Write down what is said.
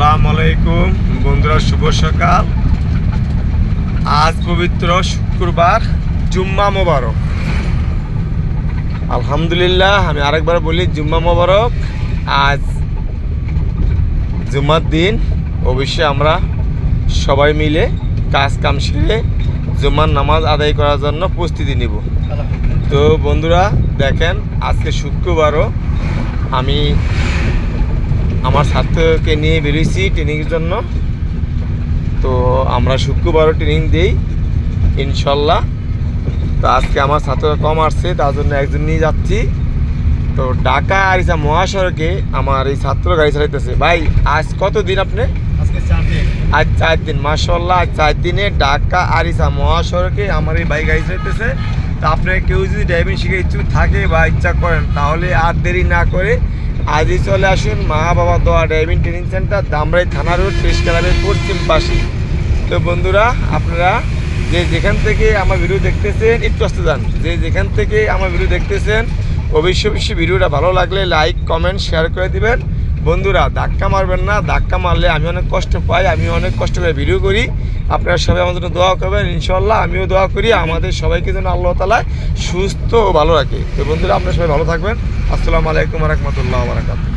আসসালামু আলাইকুম বন্ধুরা, শুভ সকাল। আজ পবিত্র শুক্রবার, জুম্মা মোবারক। আলহামদুলিল্লাহ, আমি আরেকবার বলি জুম্মা মোবারক। আজ জুম্মার দিন। অবশ্যই আমরা সবাই মিলে কাজ কাম সেরে জুম্মার নামাজ আদায় করার জন্য প্রস্তুতি নিব। তো বন্ধুরা দেখেন, আজকে শুক্রবারও আমি আমার ছাত্রকে নিয়ে বেরিয়েছি ট্রেনিংয়ের জন্য। তো আমরা শুক্রবারও ট্রেনিং দিই ইনশাল্লাহ। তো আজকে আমার ছাত্ররা কম আসছে, তার জন্য একজন নিয়ে যাচ্ছি। তো ঢাকা আরিচা মহাসড়কে আমার এই ছাত্র গাড়ি চালাইতেছে। ভাই আজ কত দিন আপনি? আজ 4 দিন। মাশাআল্লাহ, আজ 4 দিনে ঢাকা আরিচা মহাসড়কে আমার এই বাইক গাড়ি চালাইতেছে। তা আপনার কেউ যদি ড্রাইভিং শিখে ইচ্ছুক থাকে বা ইচ্ছা করেন, তাহলে আর দেরি না করে আজই চলে আসুন মা বাবা দোয়া ড্রাইভিং ট্রেনিং সেন্টার, দামরাই থানা রোড, প্রেস ক্লাবের পশ্চিম পাশে। তো বন্ধুরা, আপনারা যে যেখান থেকে আমার ভিডিও দেখতেছেন, একটু আসতে যান, যে যেখান থেকে আমার ভিডিও দেখতেছেন অবশ্যই ভিডিওটা ভালো লাগলে লাইক কমেন্ট শেয়ার করে দিবেন। বন্ধুরা ধাক্কা মারবেন না, ধাক্কা মারলে আমি অনেক কষ্ট পাই, আমি অনেক কষ্ট করে ভিডিও করি। আপনারা সবাই আমার জন্য দোয়া করবেন, ইনশাল্লাহ আমিও দোয়া করি আমাদের সবাইকে যেন আল্লাহ তাআলা সুস্থ ও ভালো রাখে। তো বন্ধুরা, আপনারা সবাই ভালো থাকবেন। আসসালামু আলাইকুম ওয়া রাহমাতুল্লাহি ওয়া বারাকাতুহু।